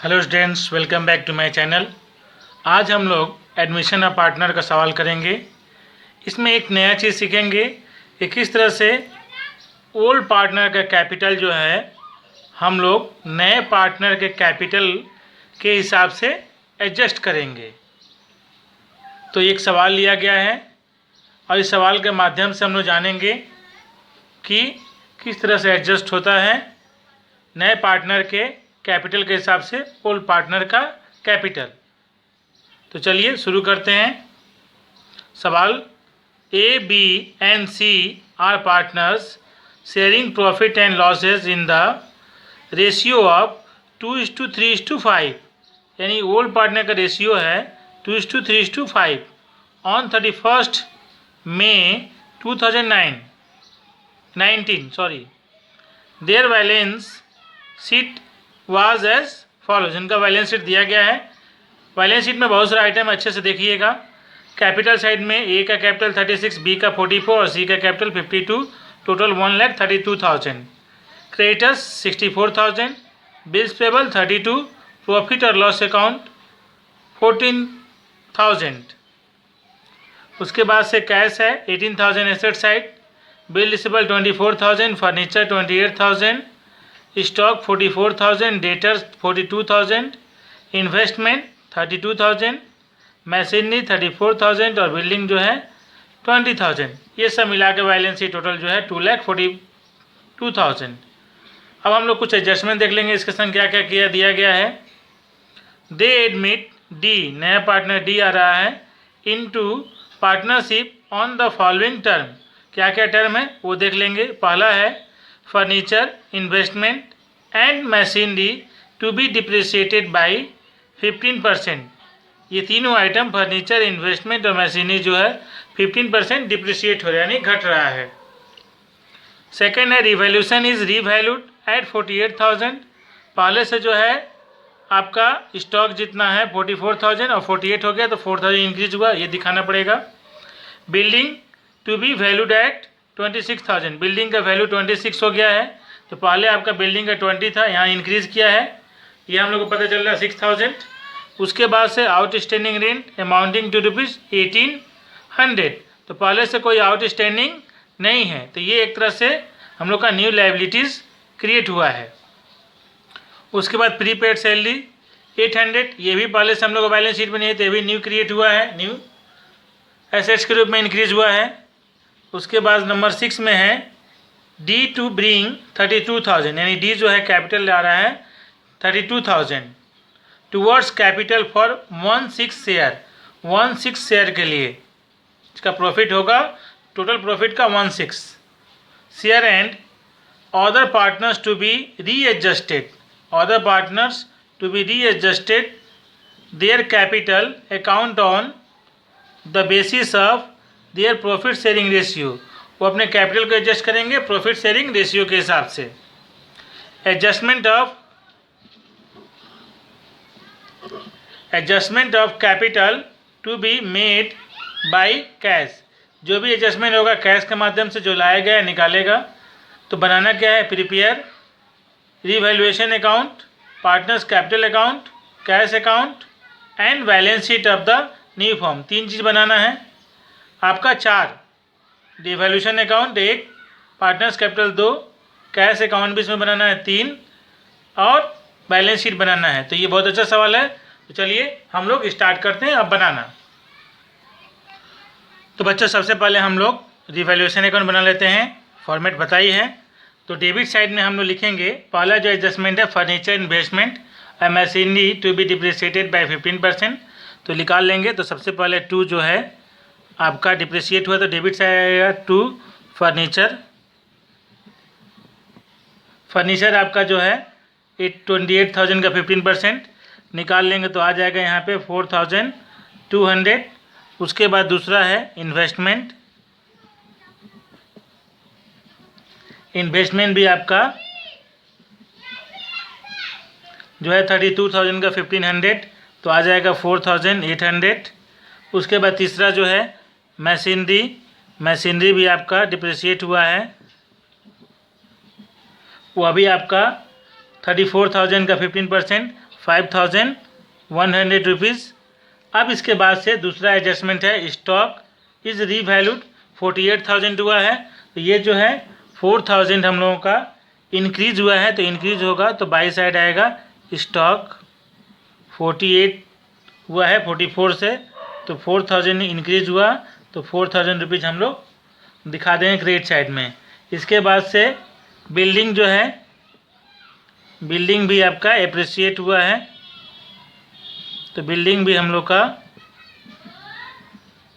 Hello students, welcome back to my channel. आज हम लोग एडमिशन ऑफ पार्टनर का सवाल करेंगे। इसमें एक नया चीज़ सीखेंगे कि किस तरह से ओल्ड पार्टनर का कैपिटल जो है हम लोग नए पार्टनर के कैपिटल के हिसाब से एडजस्ट करेंगे। तो एक सवाल लिया गया है और इस सवाल के माध्यम से हम लोग जानेंगे कि किस तरह से एडजस्ट होता है नए पार्टनर के कैपिटल के हिसाब से ओल्ड पार्टनर का कैपिटल। तो चलिए शुरू करते हैं। सवाल, A, B and C are partners sharing profit and losses in the ratio of 2:3:5। यानी ओल्ड पार्टनर का रेशियो है 2:3:5 on 31 May 2019। Their balance sheet was as follows. इनका बैलेंस शीट दिया गया है। बैलेंस शीट में बहुत सारे आइटम अच्छे से देखिएगा। कैपिटल साइड में ए का कैपिटल 36, बी का 44 और सी का capital 52, total 1,32,000। Creditors 64,000, bills payable 32, profit और लॉस अकाउंट 14,000। उसके बाद से कैश है 18,000 asset side, bill receivable 24,000, furniture 28,000, stock 44,000, debtors 42,000, investment 32,000, machinery 34,000 और बिल्डिंग जो है 20,000। ये सब मिला के बैलेंस शीट टोटल जो है 2,42,000। अब हम लोग कुछ एडजस्टमेंट देख लेंगे। इसके संग क्या क्या किया दिया गया है। दे एडमिट डी, नया पार्टनर डी आ रहा है, into partnership on the following term. क्या क्या टर्म है वो देख लेंगे। पहला है furniture, investment and machinery to be depreciated by 15%। ये तीनों आइटम फर्नीचर, इन्वेस्टमेंट और मशीनरी जो है 15% डिप्रिसिएट हो रहा है, यानी घट रहा है। सेकेंड है रिवैल्यूशन इज रीवैल्यूड एट 48,000। पहले से जो है आपका स्टॉक जितना है 44,000 और 48 हो गया तो 4,000 इंक्रीज हुआ, ये दिखाना पड़ेगा। Building to be valued at 26,000। Building का वैल्यू 26 हो गया है, तो पहले आपका बिल्डिंग का 20 था, यहाँ इंक्रीज़ किया है, ये हम लोग को पता चल रहा है 6,000। उसके बाद से आउटस्टैंडिंग रेंट अमाउंटिंग टू ₹1800। तो पहले से कोई आउटस्टैंडिंग नहीं है, तो ये एक तरह से हम लोग का न्यू लायबिलिटीज़ क्रिएट हुआ है। उसके बाद प्रीपेड सैलरी 800, ये भी पहले से हम लोग बैलेंस शीट में नहीं है, तो ये भी न्यू क्रिएट हुआ है, न्यू एसेट्स के रूप में इंक्रीज हुआ है। उसके बाद नंबर 6 में है डी टू ब्रिंग 32,000, यानी डी जो है कैपिटल ला रहा है 32,000 towards capital for 16 share. 16 share के लिए इसका प्रॉफिट होगा, टोटल प्रॉफिट का 16 share. And other partners to be readjusted, other partners to be readjusted their capital account on the basis of their profit sharing ratio. वो अपने capital को adjust करेंगे profit sharing ratio के हिसाब से। Adjustment of capital to be made by cash. जो भी adjustment होगा कैश के माध्यम से जो लाया गया है निकालेगा। तो बनाना क्या है, prepare revaluation account, partners capital account, cash account and balance sheet of the new firm. 3 चीज़ बनाना है आपका। 4 devaluation account 1, partners capital 2, cash account भी इसमें बनाना है 3 और बैलेंस शीट बनाना है। तो ये बहुत अच्छा सवाल है। तो चलिए हम लोग स्टार्ट करते हैं अब बनाना। तो बच्चों सबसे पहले हम लोग रिवैल्यूएशन अकाउंट बना लेते हैं। फॉर्मेट बताई है। तो डेबिट साइड में हम लोग लिखेंगे पहला जो एडजस्टमेंट है furniture, investment and machinery to be depreciated by 15%। तो निकाल लेंगे। तो सबसे पहले 2 जो है आपका डिप्रिसिएट हुआ, तो डेबिट साइड आएगा 2 फर्नीचर। फर्नीचर आपका जो है 28,000 का 15% निकाल लेंगे तो आ जाएगा यहाँ पे 4,200। उसके बाद दूसरा है इन्वेस्टमेंट। इन्वेस्टमेंट भी आपका जो है 32,000 का 1,500, तो आ जाएगा 4,800। उसके बाद तीसरा जो है मशीनरी भी आपका डिप्रिसिएट हुआ है, वो अभी आपका 34,000 का 15%, 5,100 रुपीज़। अब इसके बाद से दूसरा एडजस्टमेंट है, स्टॉक इज़ रीवैल्यूड 48,000 हुआ है, तो ये जो है 4,000 हम लोगों का इंक्रीज हुआ है, तो इंक्रीज होगा तो बाई साइड आएगा स्टॉक 48 हुआ है 44 से, तो 4,000 इंक्रीज हुआ, तो 4,000 रुपीज़ हम लोग दिखा देंगे क्रेडिट साइड में। इसके बाद से बिल्डिंग जो है, बिल्डिंग भी आपका एप्रिसिएट हुआ है, तो बिल्डिंग भी हम लोग का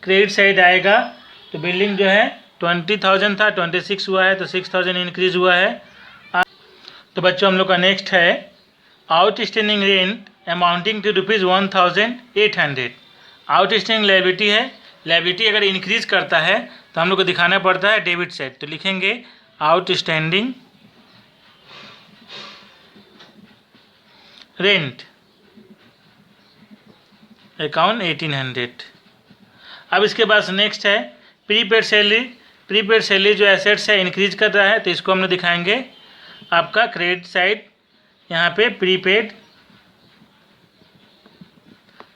क्रेडिट साइड आएगा। तो बिल्डिंग जो है 20,000 था, 26 हुआ है, तो 6,000 इंक्रीज हुआ है। तो बच्चों हम लोग का नेक्स्ट है outstanding rent amounting to ₹1,800। Outstanding liability है, लायबिलिटी अगर इंक्रीज करता है तो हम लोग को दिखाना पड़ता है डेबिट साइड, तो लिखेंगे आउटस्टैंडिंग रेंट अकाउंट 1,800। अब इसके बाद नेक्स्ट है प्रीपेड सैलरी। प्रीपेड सैलरी जो एसेट्स है इंक्रीज कर रहा है, तो इसको हम लोग दिखाएंगे आपका क्रेडिट साइड, यहाँ पे प्रीपेड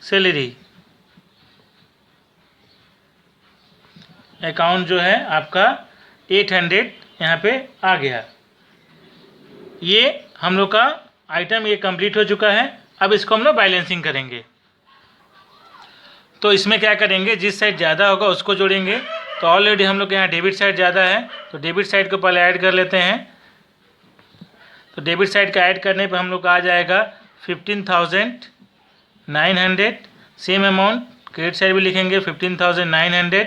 सैलरी अकाउंट जो है आपका 800 यहाँ पे आ गया। ये हम लोग का आइटम ये कंप्लीट हो चुका है। अब इसको हम लोग बैलेंसिंग करेंगे, तो इसमें क्या करेंगे, जिस साइड ज़्यादा होगा उसको जोड़ेंगे। तो ऑलरेडी हम लोग के यहाँ डेबिट साइड ज़्यादा है, तो डेबिट साइड को पहले ऐड कर लेते हैं। तो डेबिट साइड का ऐड करने पे हम लोग का आ जाएगा 15,900। सेम अमाउंट क्रेडिट साइड भी लिखेंगे 15,900।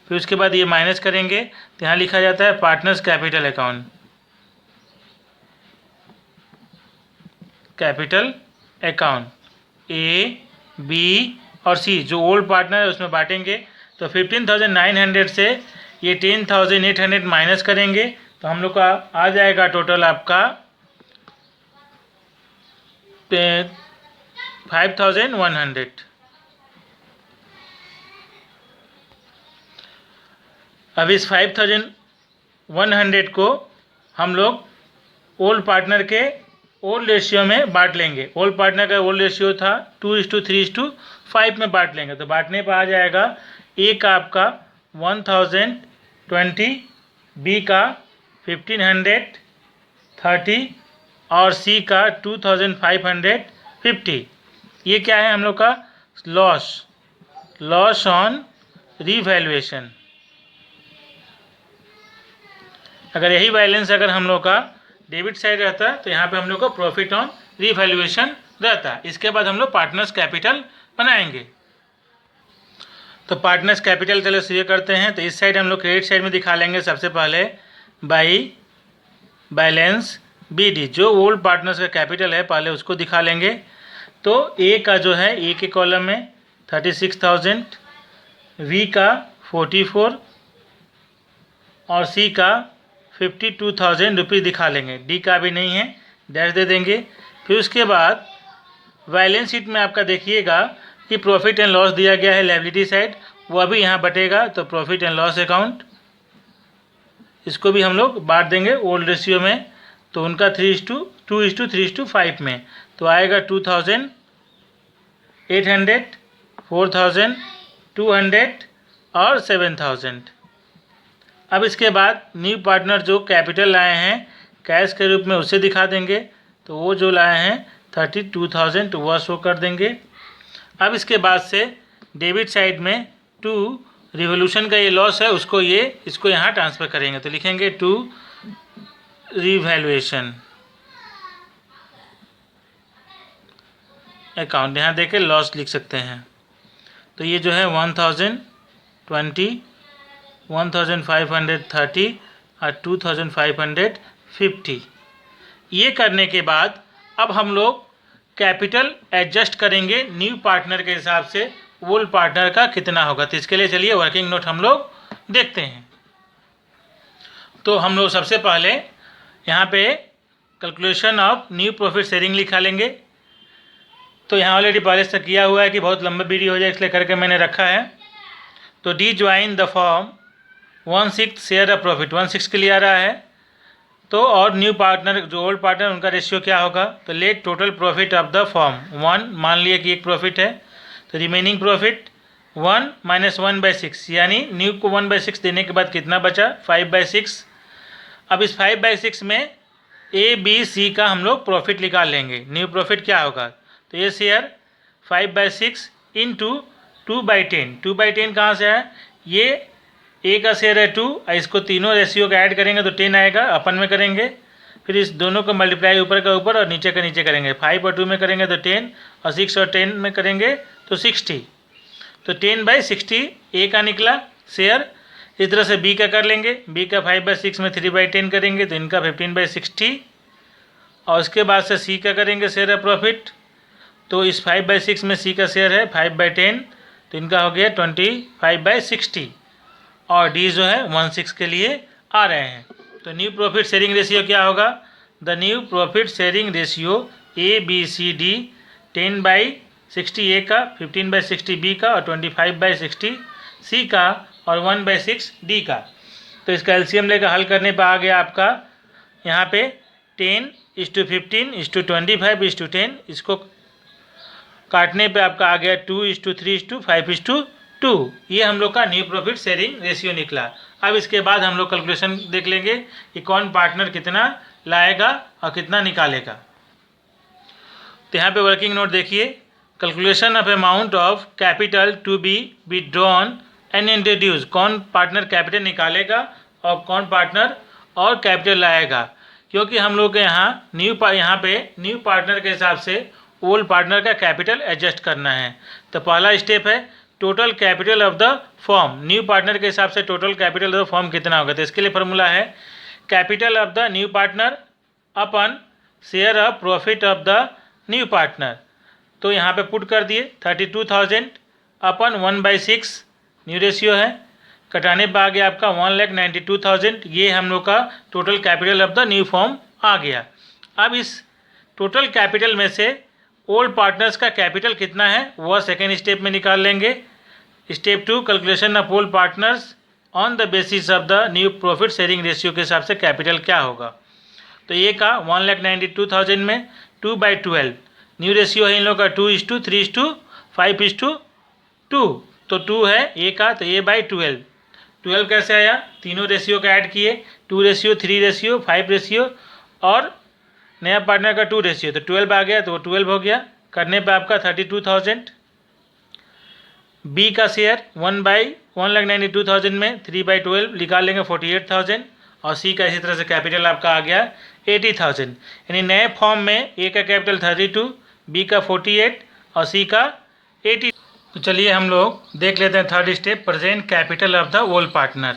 फिर उसके बाद ये माइनस करेंगे, तो यहाँ लिखा जाता है partners capital account, capital account A B और सी, जो ओल्ड पार्टनर है उसमें बांटेंगे। तो 15,900 से ये 10,800 माइनस करेंगे, तो हम लोग का आ जाएगा टोटल आपका 5,100। अब इस 5,100 को हम लोग ओल्ड पार्टनर के ओल्ड रेशियो में बांट लेंगे। ओल्ड पार्टनर का ओल्ड रेशियो था 2:3:5 में बांट लेंगे, तो बांटने पर आ जाएगा ए का आपका 1,020, बी का 1,530 और सी का 2,550। ये क्या है हम लोग का लॉस ऑन रीवैल्यूएशन। अगर यही बैलेंस अगर हम लोग का डेबिट साइड रहता है, तो यहाँ पे हम लोग को प्रॉफिट ऑन रीवैल्यूएशन रहता है। इसके बाद हम लोग पार्टनर्स कैपिटल बनाएंगे। तो पार्टनर्स कैपिटल चलो शुरू करते हैं। तो इस साइड हम लोग क्रेडिट साइड में दिखा लेंगे सबसे पहले बाई बैलेंस BD, जो ओल्ड पार्टनर्स का कैपिटल है पहले उसको दिखा लेंगे। तो ए का जो है ए के कॉलम में 36,000, वी का 44 और सी का 52,000 रुपीज़ दिखा लेंगे। डी का भी नहीं है, डैश दे देंगे। फिर उसके बाद बैलेंस शीट में आपका देखिएगा कि प्रॉफिट एंड लॉस दिया गया है लायबिलिटी साइड, वह भी यहाँ बटेगा। तो प्रॉफिट एंड लॉस अकाउंट, इसको भी हम लोग बांट देंगे ओल्ड रेशियो में, तो उनका 3:2:3:5 में, तो आएगा 2,800, 4,200 और 7,000। अब इसके बाद न्यू पार्टनर जो कैपिटल लाए हैं कैश के रूप में उसे दिखा देंगे। तो वो जो लाए हैं 32,000 वह शो कर देंगे। अब इसके बाद से डेबिट साइड में टू रिवोल्यूशन का ये लॉस है उसको इसको यहाँ ट्रांसफ़र करेंगे। तो लिखेंगे टू रिवैल्यूएशन अकाउंट, यहाँ देके लॉस लिख सकते हैं। तो ये जो है 1,020, 1,530 और 2,550। ये करने के बाद अब हम लोग कैपिटल एडजस्ट करेंगे न्यू पार्टनर के हिसाब से, ओल्ड पार्टनर का कितना होगा। तो इसके लिए चलिए वर्किंग नोट हम लोग देखते हैं। तो हम लोग सबसे पहले यहाँ पे calculation of new profit sharing लिखा लेंगे। तो यहाँ ऑलरेडी पहले से किया हुआ है कि बहुत लंबा वीडियो हो जाए इसलिए करके मैंने रखा है। तो D join the form 1/6 share of profit, 1/6 के लिए आ रहा है। तो और न्यू पार्टनर जो ओल्ड पार्टनर उनका रेशियो क्या होगा, तो let total profit of the form 1, मान लिया कि एक प्रॉफिट है, तो रिमेनिंग प्रॉफिट 1 माइनस 1/6, यानी न्यू को 1/6 देने के बाद कितना बचा, 5/6। अब इस 5/6 में ए बी सी का हम लोग प्रॉफिट निकाल लेंगे। न्यू प्रॉफिट क्या होगा, तो ये शेयर 5/6 इंटू 2/10। 2/10 कहाँ से है, ये ए का शेयर है 2, इसको तीनों रेशियो का ऐड करेंगे तो 10 आएगा, अपन में करेंगे, फिर इस दोनों को मल्टीप्लाई ऊपर का ऊपर और नीचे का नीचे करेंगे। 5 और 2 में करेंगे तो 10, और 6 और 10 में करेंगे तो 60। तो 10/60 ए का निकला शेयर। इस तरह से बी का कर लेंगे, बी का 5/6 में 3/10 करेंगे तो इनका 15/60, और उसके बाद से सी का करेंगे शेयर है प्रॉफिट, तो इस 5/6 में सी का शेयर है 5/10, तो इनका हो गया 25/60, और डी जो है 16 के लिए आ रहे हैं। तो न्यू प्रॉफिट शेयरिंग रेशियो क्या होगा, the new profit sharing ratio A B C D 10/60 A का, 15/60 बी का, और 25/60 सी का, और 1/6 डी का। तो इसका एलसीएम लेकर हल करने पर आ गया आपका यहाँ पे 10:15:25:10, इसको काटने पे आपका आ गया 2:3:5:2। ये हम लोग का न्यू प्रॉफिट शेयरिंग रेशियो निकला। अब इसके बाद हम लोग कैलकुलेशन देख लेंगे कि कौन पार्टनर कितना लाएगा और कितना निकालेगा। तो यहाँ पे वर्किंग नोट देखिए, calculation of amount of capital to be withdrawn and introduce, कौन पार्टनर कैपिटल निकालेगा और कौन पार्टनर और कैपिटल लाएगा, क्योंकि हम लोग के यहाँ पे न्यू पार्टनर के हिसाब से ओल्ड पार्टनर का कैपिटल एडजस्ट करना है। तो पहला स्टेप है total capital of the form, new partner के हिसाब से total capital of the form कितना होगा, तो इसके लिए फॉर्मूला है capital of the new partner upon share of profit of the new partner. तो यहाँ पे पुट कर दिए 32,000 अपन 1/6 न्यू रेशियो है, कटाने पर आ गया आपका 1,92,000, ये हम लोग का total capital of the new firm आ गया। अब इस टोटल कैपिटल में से ओल्ड पार्टनर्स का कैपिटल कितना है वह सेकेंड स्टेप में निकाल लेंगे। Step 2 calculation of old partners on the basis of the new profit sharing ratio के हिसाब से कैपिटल क्या होगा। तो ये का 1,92,000 में 2/12 न्यू रेशियो है इन लोग का 2:3:5:2, तो 2 है ए का, तो A/12। 12 कैसे आया, तीनों रेशियो का ऐड किए, 2 रेशियो 3 रेशियो 5 रेशियो और नया पार्टनर का 2 रेशियो, तो 12 आ गया, तो वो 12 हो गया। करने पे आपका 32,000। बी का शेयर 1,92,000 में 3/12 निकाल लेंगे 48,000, और सी का इसी तरह से कैपिटल आपका आ गया 80,000। यानी नए फॉर्म में ए का कैपिटल 32, बी का 48 और सी का 80। तो चलिए हम लोग देख लेते हैं third step, present capital of the old partner.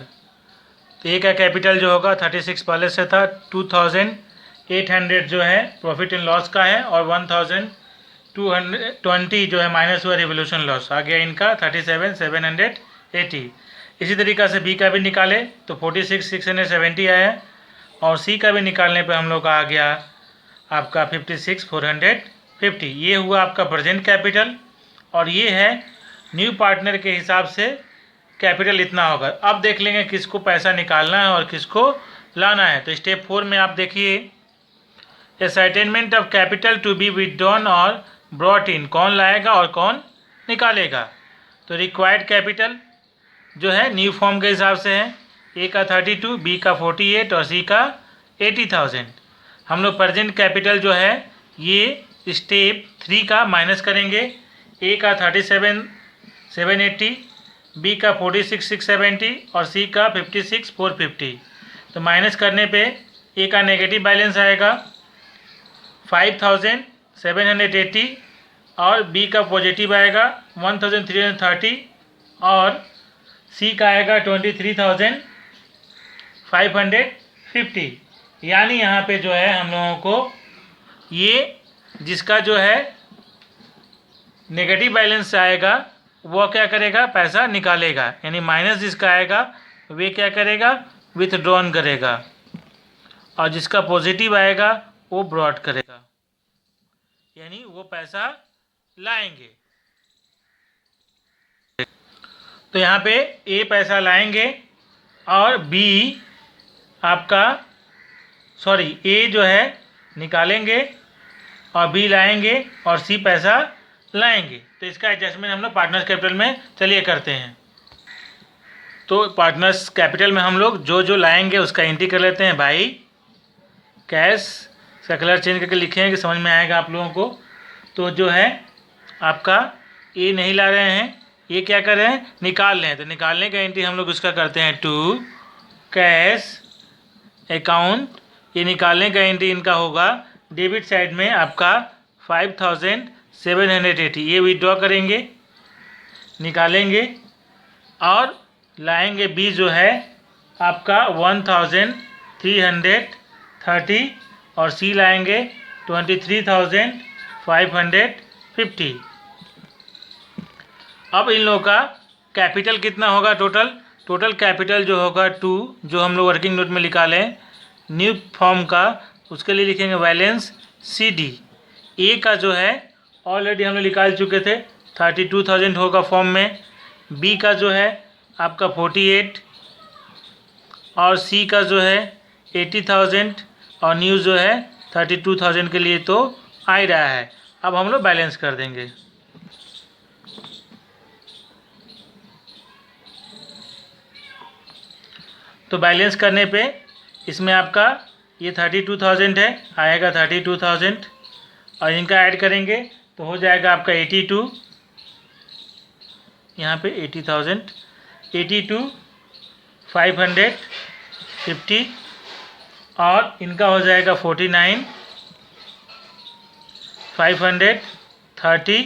तो ए का कैपिटल जो होगा 36 पहले से था, 2,800 जो है प्रॉफिट एंड लॉस का है, और 1,220 जो है माइनस हुआ रिवोल्यूशन लॉस, आ गया इनका 37,780। इसी तरीक़ा से बी का भी निकाले तो 46,670 आया, और सी का भी निकालने पे हम लोग का आ गया आपका 56,450। ये हुआ आपका प्रेजेंट कैपिटल, और ये है न्यू पार्टनर के हिसाब से कैपिटल इतना होगा। अब देख लेंगे किसको पैसा निकालना है और किसको लाना है। तो स्टेप 4 में आप देखिए, assignment of capital to be withdrawn और ब्रॉट इन, कौन लाएगा और कौन निकालेगा। तो रिक्वायर्ड कैपिटल जो है न्यू फॉर्म के हिसाब से है, ए का 32, बी का 48 और सी का 80,000। हम लोग प्रेजेंट कैपिटल जो है ये स्टेप 3 का माइनस करेंगे, ए का 37,780, बी का 46,670 और सी का 56,450। तो माइनस करने पे ए का नेगेटिव बैलेंस आएगा 5,780, और बी का पॉजिटिव आएगा 1,330, और सी का आएगा 23,550। यानी यहाँ पे जो है हम लोगों को ये जिसका जो है नेगेटिव बैलेंस आएगा वो क्या करेगा, पैसा निकालेगा, यानी माइनस जिसका आएगा वे क्या करेगा, विथड्रॉन करेगा, और जिसका पॉजिटिव आएगा वो ब्रॉट करेगा, यानी वो पैसा लाएंगे। तो यहाँ पे ए पैसा लाएंगे और बी आपका सॉरी ए जो है निकालेंगे और बी लाएंगे और सी पैसा लाएंगे। तो इसका एडजस्टमेंट हम लोग पार्टनर्स कैपिटल में चलिए करते हैं। तो पार्टनर्स कैपिटल में हम लोग जो जो लाएंगे उसका एंट्री कर लेते हैं। बाई कैश का कलर चेंज करके लिखेंगे कि समझ में आएगा आप लोगों को। तो जो है आपका ए नहीं ला रहे हैं, ये क्या कर रहे हैं, निकाल रहे हैं। तो निकालने का एंट्री हम लोग उसका करते हैं टू कैश अकाउंट। ये निकालने का एंट्री इनका होगा डेबिट साइड में आपका 5780, ये विड्रॉ करेंगे, निकालेंगे और लाएंगे बी जो है आपका 1330 और सी लाएंगे 23,550। अब इन लोगों का कैपिटल कितना होगा टोटल कैपिटल जो होगा 2, जो हम लोग वर्किंग नोट में निकालें न्यू फॉर्म का, उसके लिए लिखेंगे बैलेंस सी डी। ए का जो है ऑलरेडी हम लोग निकाल चुके थे 32,000 होगा फॉर्म में, बी का जो है आपका 48 और सी का जो है 80,000 और न्यू जो है 32,000 के लिए तो आ ही रहा है। अब हम लोग बैलेंस कर देंगे। तो बैलेंस करने पे इसमें आपका ये 32,000 है, आएगा 32,000 और इनका ऐड करेंगे तो हो जाएगा आपका 82, यहाँ पे 80,000, 82,550 और इनका हो जाएगा 49,530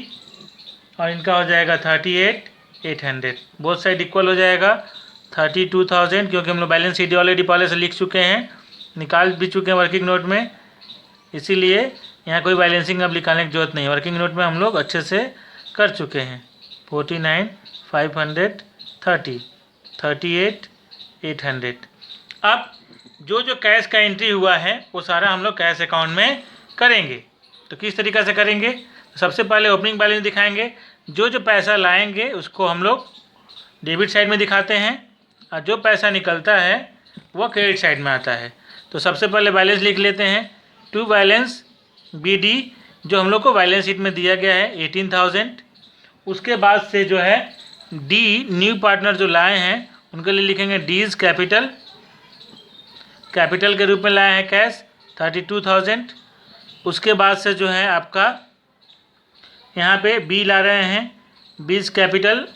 और इनका हो जाएगा 38,800। बोथ साइड इक्वल हो जाएगा 32,000, क्योंकि हम लोग बैलेंस शीट ऑलरेडी पहले से लिख चुके हैं, निकाल भी चुके हैं वर्किंग नोट में, इसीलिए यहाँ कोई बैलेंसिंग अब निकालने की जरूरत नहीं है। वर्किंग नोट में हम लोग अच्छे से कर चुके हैं। 49,530, 38,800। अब जो जो कैश का एंट्री हुआ है वो सारा हम लोग कैश अकाउंट में करेंगे। तो किस तरीक़ा से करेंगे, सबसे पहले ओपनिंग बैलेंस दिखाएंगे। जो जो पैसा लाएंगे उसको हम लोग डेबिट साइड में दिखाते हैं और जो पैसा निकलता है वो क्रेडिट साइड में आता है। तो सबसे पहले बैलेंस लिख लेते हैं, टू बैलेंस बी डी जो हम लोग को बैलेंस शीट में दिया गया है 18,000। उसके बाद से जो है डी न्यू पार्टनर जो लाए हैं उनके लिए लिखेंगे डीज कैपिटल के रूप में लाए हैं कैश 32,000। उसके बाद से जो है आपका यहाँ पे बी ला रहे हैं बीज कैपिटल,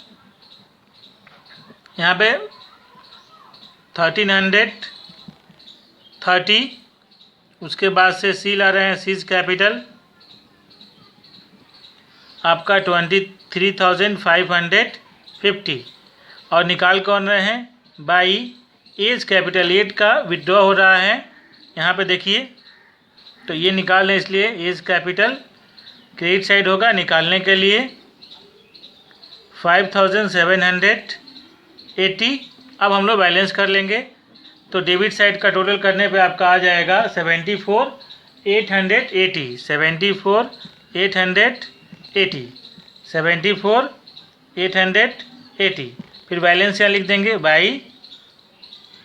यहाँ पे 1330। उसके बाद से सी ला रहे हैं सीज कैपिटल आपका 23,550 और निकाल कौन रहे हैं बाई एज कैपिटल। 8 का विड्रॉ हो रहा है यहाँ पे देखिए, तो ये निकाल लें, इसलिए एज कैपिटल क्रेडिट साइड होगा। निकालने के लिए 5,780। अब हम लोग बैलेंस कर लेंगे। तो डेबिट साइड का टोटल करने पे आपका आ जाएगा 74,880, 74,880, 74,880। फिर बैलेंस यहाँ लिख देंगे by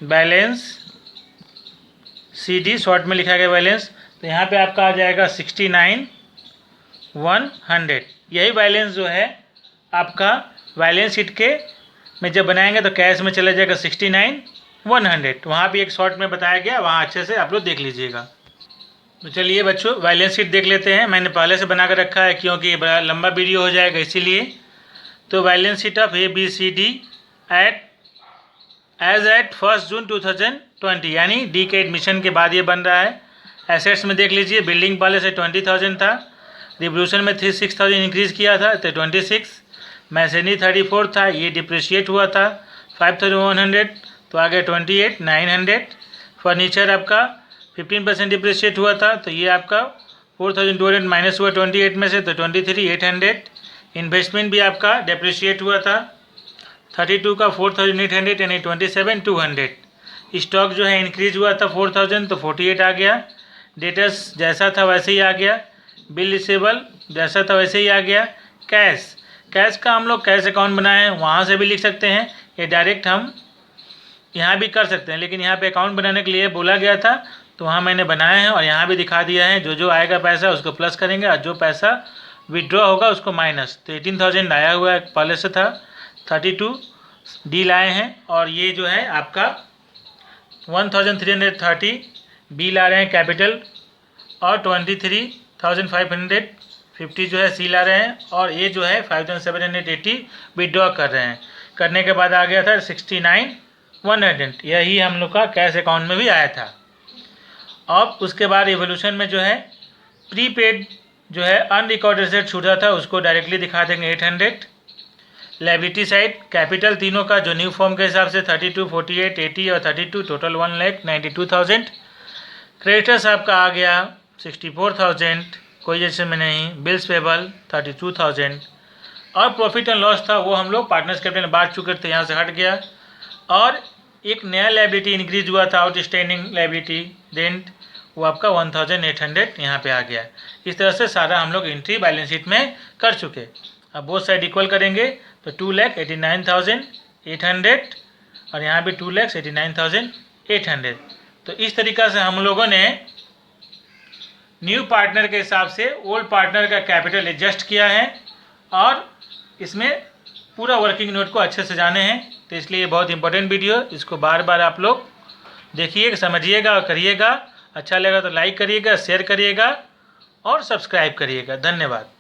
balance C D, short में लिखा गया बैलेंस। तो यहाँ पे आपका आ जाएगा 69,100। यही बैलेंस जो है आपका बैलेंस शीट के में जब बनाएंगे तो कैश में चला जाएगा 69,100। वहाँ भी एक शॉर्ट में बताया गया, वहाँ अच्छे से आप लोग देख लीजिएगा। तो चलिए बच्चों बैलेंस शीट देख लेते हैं। मैंने पहले से बना कर रखा है क्योंकि ये बड़ा लंबा वीडियो हो जाएगा इसीलिए। तो balance sheet of A B C D as at 1 June 2020, यानी डी के एडमिशन के बाद ये बन रहा है। एसेट्स में देख लीजिए, बिल्डिंग पहले से 20,000 था, रिवोल्यूशन में 6,000 इंक्रीज़ किया था तो 26, मैसनरी 34 था, ये डिप्रिशिएट हुआ था 5,100 तो आ गया 28,900। फर्नीचर आपका 15% डिप्रिशिएट हुआ था तो ये आपका 4,200 माइनस हुआ 28 में से तो 23,800। इन्वेस्टमेंट भी आपका डिप्रिशिएट हुआ था 32 का 4,800 यानी 27,200। स्टॉक जो है इंक्रीज हुआ था 4,000 तो 48 आ गया। डेटर्स जैसा था वैसे ही आ गया। बिल रिसीवेबल जैसा था वैसे ही आ गया। कैश का हम लोग कैश अकाउंट बनाए हैं, वहाँ से भी लिख सकते हैं, ये डायरेक्ट हम यहाँ भी कर सकते हैं, लेकिन यहाँ पे अकाउंट बनाने के लिए बोला गया था तो वहाँ मैंने बनाया है और यहाँ भी दिखा दिया है। जो जो आएगा पैसा उसको प्लस करेंगे और जो पैसा विड्रॉ होगा उसको माइनस। तो 18,000 आया हुआ है, पहले से था। 32 डी लाए हैं और ये जो है आपका 1330 बी ला रहे हैं कैपिटल और 23,550 जो है सी ला रहे हैं और ये जो है 5,780 विड्रॉ कर रहे हैं। करने के बाद आ गया था 69,100, यही हम लोग का कैश अकाउंट में भी आया था। अब उसके बाद एवोल्यूशन में जो है प्रीपेड जो है अनरिकॉर्डेड एसेट छूटा था उसको डायरेक्टली दिखा देंगे 800। लायबिलिटी साइड कैपिटल तीनों का जो न्यू फॉर्म के हिसाब से 32, 48, 80 और 32 टोटल 1,92,000। क्रेडिटर्स आपका आ गया 64,000, कोई जैसे में नहीं। बिल्स पेबल 32,000 और प्रॉफिट एंड लॉस था वो हम लोग पार्टनर्स कैपिटल में बांट चुके थे, यहाँ से हट गया। और एक नया लायबिलिटी इंक्रीज हुआ था, आउटस्टैंडिंग लायबिलिटी रेंट, वो आपका 1,800 यहाँ पे आ गया। इस तरह से सारा हम लोग एंट्री बैलेंस शीट में कर चुके। अब बोथ साइड इक्वल करेंगे तो 2,89,800 और यहाँ भी 2,89,800। तो इस तरीक़ा से हम लोगों ने न्यू पार्टनर के हिसाब से ओल्ड पार्टनर का कैपिटल एडजस्ट किया है और इसमें पूरा वर्किंग नोट को अच्छे से जाने हैं। तो इसलिए ये बहुत इंपॉर्टेंट वीडियो, इसको बार बार आप लोग देखिएगा, समझिएगा और करिएगा। अच्छा लगा तो लाइक करिएगा, शेयर करिएगा और सब्सक्राइब करिएगा। धन्यवाद।